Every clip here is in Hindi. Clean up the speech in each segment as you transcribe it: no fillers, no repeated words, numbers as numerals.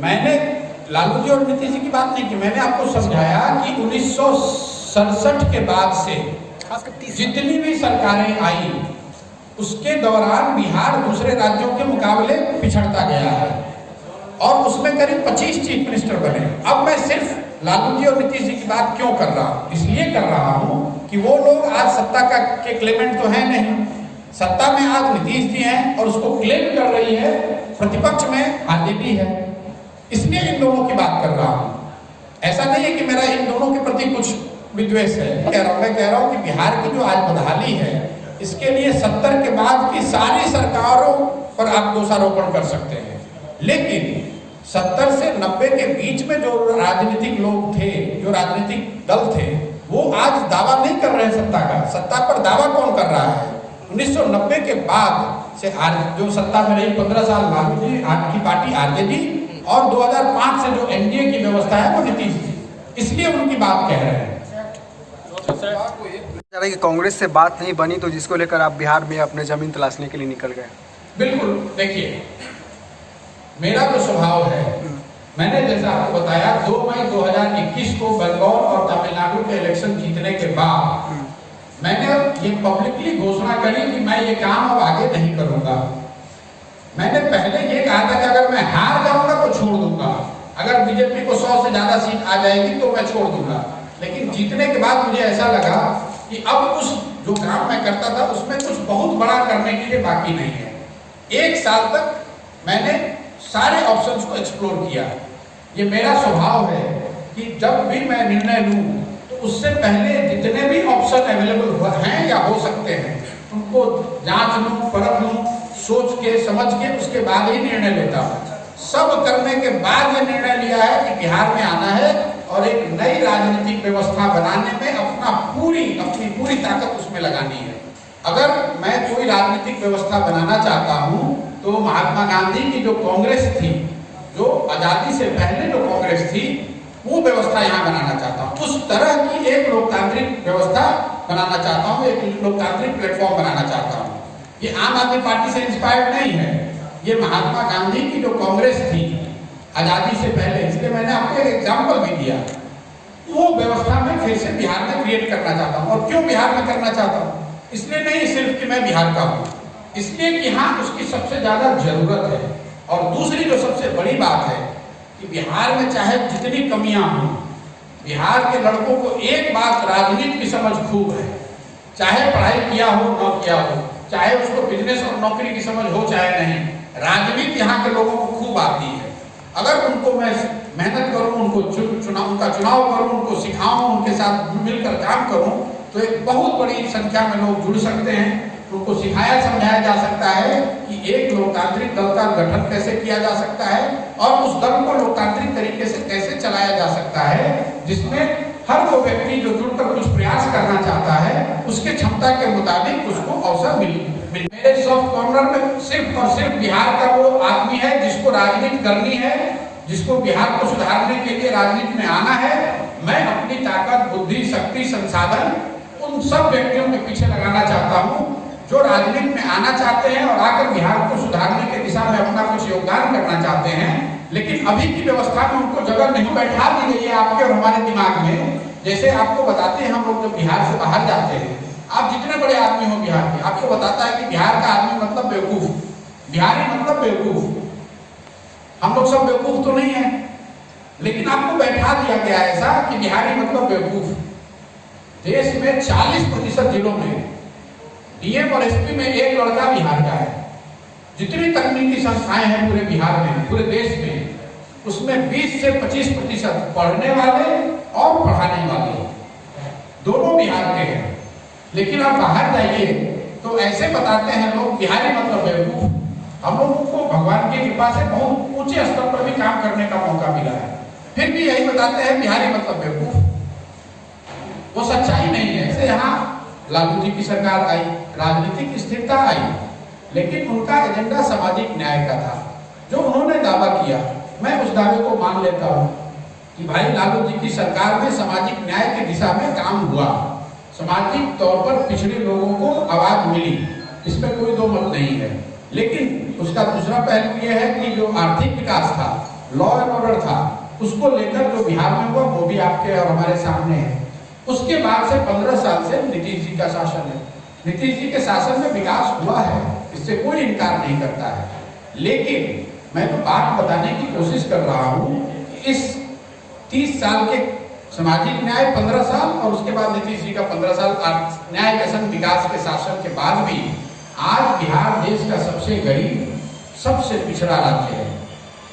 मैंने लालू जी और नीतीश जी की बात नहीं की, मैंने आपको समझाया कि 1967 के बाद से जितनी भी सरकारें आई उसके दौरान बिहार दूसरे राज्यों के मुकाबले पिछड़ता गया है और उसमें करीब 25 चीफ मिनिस्टर बने। अब मैं सिर्फ लालू जी और नीतीश जी की बात क्यों कर रहा हूँ, इसलिए कर रहा हूँ कि वो लोग आज सत्ता के क्लेमेंट तो है नहीं, सत्ता में आज नीतीश जी हैं और उसको क्लेम कर रही है, प्रतिपक्ष में आरजेडी है, इसलिए इन दोनों की बात कर रहा हूँ। ऐसा नहीं है कि मेरा इन दोनों के प्रति कुछ विद्वेष है, मैं कह रहा हूँ कि बिहार की जो आज बदहाली है इसके लिए 70 के बाद की सारी सरकारों पर आप दोषारोपण कर सकते हैं, लेकिन 70 से 90 के बीच में जो राजनीतिक लोग थे, जो राजनीतिक दल थे, वो आज दावा नहीं कर रहे हैं सत्ता का। सत्ता पर दावा कौन कर रहा है? 1990 के बाद से जो सत्ता में रही 15 साल लालू जी की पार्टी आरजेडी और 2005 से जो एनडीए की व्यवस्था है वो नीतीश जी, इसलिए उनकी बात कह रहे हैं। कि कांग्रेस से बात नहीं बनी तो जिसको लेकर आप बिहार में अपने जमीन तलाशने के लिए निकल गए। बिल्कुल, देखिए मेरा जो स्वभाव है, मैंने जैसा आपको बताया 2 मई 2021 को बंगाल और तमिलनाडु के इलेक्शन जीतने के बाद मैंने ये पब्लिकली घोषणा करी कि मैं ये काम अब आगे नहीं करूंगा। मैंने पहले ये कहा था कि अगर मैं हार जाऊंगा तो छोड़ दूंगा, अगर बीजेपी को 100 से ज्यादा सीट आ जाएगी तो मैं छोड़ दूंगा। लेकिन जीतने के बाद मुझे ऐसा लगा कि अब उस जो काम मैं करता था उसमें कुछ बहुत बड़ा करने के लिए बाकी नहीं है। 1 साल तक मैंने सारे ऑप्शंस को एक्सप्लोर किया। ये मेरा स्वभाव है कि जब भी मैं निर्णय लूं तो उससे पहले जितने भी ऑप्शन अवेलेबल हैं या हो सकते हैं उनको जांच लूं, परख लूं, सोच के समझ के उसके बाद ही निर्णय लेता हूं। सब करने के बाद ये निर्णय लिया है कि बिहार में आना है और एक नई राजनीतिक व्यवस्था बनाने में अपनी पूरी ताकत उसमें लगानी है। अगर मैं कोई राजनीतिक व्यवस्था बनाना चाहता हूं तो महात्मा गांधी की जो कांग्रेस थी, जो आजादी से पहले जो कांग्रेस थी, वो व्यवस्था यहाँ बनाना चाहता हूँ। उस तरह की एक लोकतांत्रिक व्यवस्था बनाना चाहता हूँ, एक लोकतांत्रिक प्लेटफॉर्म बनाना चाहता हूँ। ये आम आदमी पार्टी से इंस्पायर्ड नहीं है, ये महात्मा गांधी की जो कांग्रेस थी आजादी से पहले, इसलिए मैंने आपको एक एग्जाम्पल भी दिया। वो व्यवस्था में फिर से बिहार में क्रिएट करना चाहता हूँ। और क्यों बिहार में करना चाहता हूँ? इसलिए नहीं सिर्फ कि मैं बिहार का हूँ, इसलिए कि यहाँ उसकी सबसे ज्यादा जरूरत है। और दूसरी जो सबसे बड़ी बात है कि बिहार में चाहे जितनी कमियां हों, बिहार के लड़कों को एक बात राजनीति की समझ खूब है, चाहे पढ़ाई किया हो न किया हो, चाहे उसको बिजनेस और नौकरी की समझ हो चाहे नहीं, राजनीति यहाँ के लोगों को खूब आती है। अगर उनको मैं मेहनत करूं, उनको उनका चुनाव करूं, उनको सिखाऊं, उनके साथ मिलकर काम करूं तो एक बहुत बड़ी संख्या में लोग जुड़ सकते हैं। उनको सिखाया समझाया जा सकता है कि एक लोकतांत्रिक दल का गठन कैसे किया जा सकता है और उस दल को लोकतांत्रिक तरीके से कैसे चलाया जा सकता है, जिसमें हर वो व्यक्ति जो जुड़कर कुछ प्रयास करना चाहता है उसके क्षमता के मुताबिक उसको अवसर मिले। मेरे सॉफ्ट कॉर्नर में सिर्फ और सिर्फ बिहार का वो आदमी है जिसको राजनीति करनी है, जिसको बिहार को सुधारने के लिए राजनीति में आना है। मैं अपनी ताकत, बुद्धि, शक्ति, संसाधन उन सब व्यक्तियों के पीछे लगाना चाहता हूँ जो राजनीति में आना चाहते हैं और आकर बिहार को सुधारने की दिशा में अपना कुछ योगदान करना चाहते हैं। लेकिन अभी की व्यवस्था में उनको जगह नहीं बैठा दी गई है आपके और हमारे दिमाग में। जैसे आपको बताते हैं, हम लोग जब बिहार से बाहर जाते हैं, आप जितने बड़े आदमी हो बिहार के, आपको बताता है कि बिहार का आदमी मतलब बेवकूफ, बिहारी मतलब बेवकूफ। हम लोग सब बेवकूफ तो नहीं है, लेकिन आपको बैठा दिया गया ऐसा कि बिहारी मतलब बेवकूफ। देश में 40% जिलों में डीएम और एसपी में एक लड़का बिहार का है। जितनी तकनीकी संस्थाएं हैं पूरे बिहार में, पूरे देश में, उसमें 20 से 25% पढ़ने वाले और पढ़ाने वाले दोनों बिहार के हैं। लेकिन आप बाहर जाइए तो ऐसे बताते हैं लोग बिहारी मतलब बेवकूफ। हम लोगों को भगवान की कृपा से बहुत ऊंचे स्तर पर भी काम करने का मौका मिला है, फिर भी यही बताते हैं बिहारी मतलब बेवकूफ। वो सच्चाई नहीं है। ऐसे यहाँ लालू जी की सरकार आई, राजनीतिक स्थिरता आई, लेकिन उनका एजेंडा सामाजिक न्याय का था। जो उन्होंने दावा किया, मैं उस दावे को मान लेता हूँ कि भाई लालू जी की सरकार में सामाजिक न्याय की दिशा में काम हुआ, सामाजिक तौर पर पिछड़े लोगों को आवाज मिली, इसमें कोई दो मत नहीं है। लेकिन उसका दूसरा पहलू यह है कि जो आर्थिक विकास था लॉ एंड ऑर्डर था, उसको लेकर जो बिहार में हुआ वो भी आपके और हमारे सामने है। उसके बाद से 15 साल से नीतीश जी का शासन है। नीतीश जी के शासन में विकास हुआ है, इससे कोई इनकार नहीं करता है, लेकिन मैं तो बात बताने की कोशिश कर रहा हूँ कि इस 30 साल के सामाजिक न्याय 15 साल और उसके बाद नीतीश जी का 15 साल न्याय के संग विकास के शासन के बाद भी आज बिहार देश का सबसे गरीब, सबसे पिछड़ा राज्य है।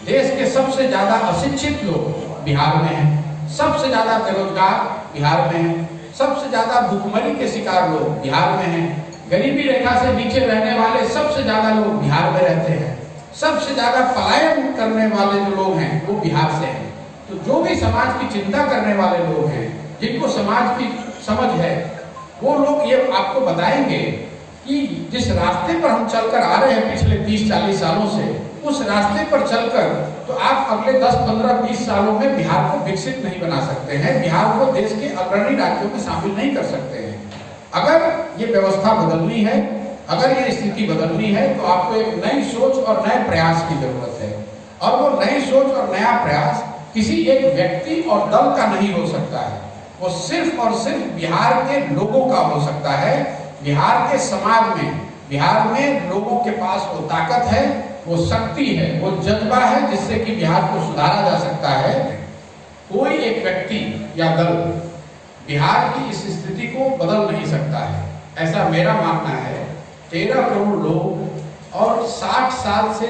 देश के सबसे ज्यादा अशिक्षित लोग बिहार में हैं, सबसे ज्यादा बेरोजगार बिहार में हैं, सबसे ज्यादा भूखमरी के शिकार लोग बिहार में हैं, गरीबी रेखा से नीचे रहने वाले सबसे ज्यादा लोग बिहार में रहते हैं, सबसे ज्यादा पलायन करने वाले जो लोग हैं वो बिहार से हैं। तो जो भी समाज की चिंता करने वाले लोग हैं, जिनको समाज की समझ है, वो लोग ये आपको बताएंगे कि जिस रास्ते पर हम चलकर आ रहे हैं पिछले 30-40 सालों से, उस रास्ते पर चलकर तो आप अगले 10, 15, 20 सालों में बिहार को विकसित नहीं बना सकते हैं, बिहार को देश के अग्रणी राज्यों में शामिल नहीं कर सकते हैं। अगर ये व्यवस्था बदलनी है, अगर ये स्थिति बदलनी है, तो आपको एक नई सोच और नए प्रयास की जरूरत है। और वो नई सोच और नया प्रयास किसी एक व्यक्ति और दल का नहीं हो सकता है, वो सिर्फ और सिर्फ बिहार के लोगों का हो सकता है। बिहार के समाज में, बिहार में लोगों के पास वो ताकत है, वो शक्ति है, वो जज्बा है जिससे कि बिहार को सुधारा जा सकता है। कोई एक व्यक्ति या दल बिहार की इस स्थिति को बदल नहीं सकता है, ऐसा मेरा मानना है। 13 करोड़ लोग और 60 साल से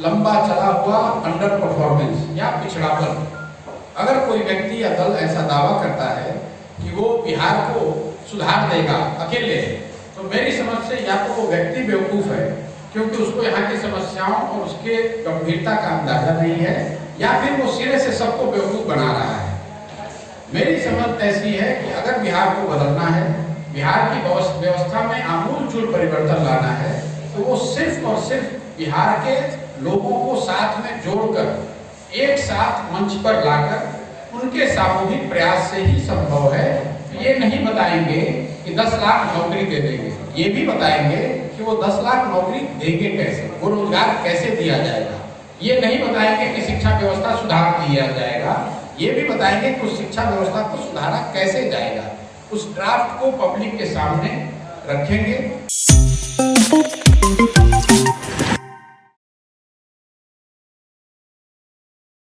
लंबा चला हुआ अंडर परफॉर्मेंस या पिछड़ापन, अगर कोई व्यक्ति या दल ऐसा दावा करता है कि वो बिहार को सुधार देगा अकेले, तो मेरी समझ से या तो वो व्यक्ति बेवकूफ है क्योंकि उसको यहाँ की समस्याओं और उसके गंभीरता का अंदाजा नहीं है, या फिर वो सिरे से सबको बेवकूफ बना रहा है। मेरी समझ ऐसी है कि अगर बिहार को बदलना है, बिहार की व्यवस्था में आमूलचूल परिवर्तन लाना है, तो वो सिर्फ और सिर्फ बिहार के लोगों को साथ में जोड़कर एक साथ मंच पर लाकर उनके सामूहिक प्रयास से ही संभव है। ये नहीं बताएंगे कि 10 लाख नौकरी दे देंगे, ये भी बताएंगे कि वो 10 लाख नौकरी देंगे कैसे, वो रोजगार कैसे दिया जाएगा। ये नहीं बताएंगे कि शिक्षा व्यवस्था सुधार दिया जाएगा, ये भी बताएंगे कि उस शिक्षा व्यवस्था को सुधारा कैसे जाएगा। उस ड्राफ्ट को पब्लिक के सामने रखेंगे।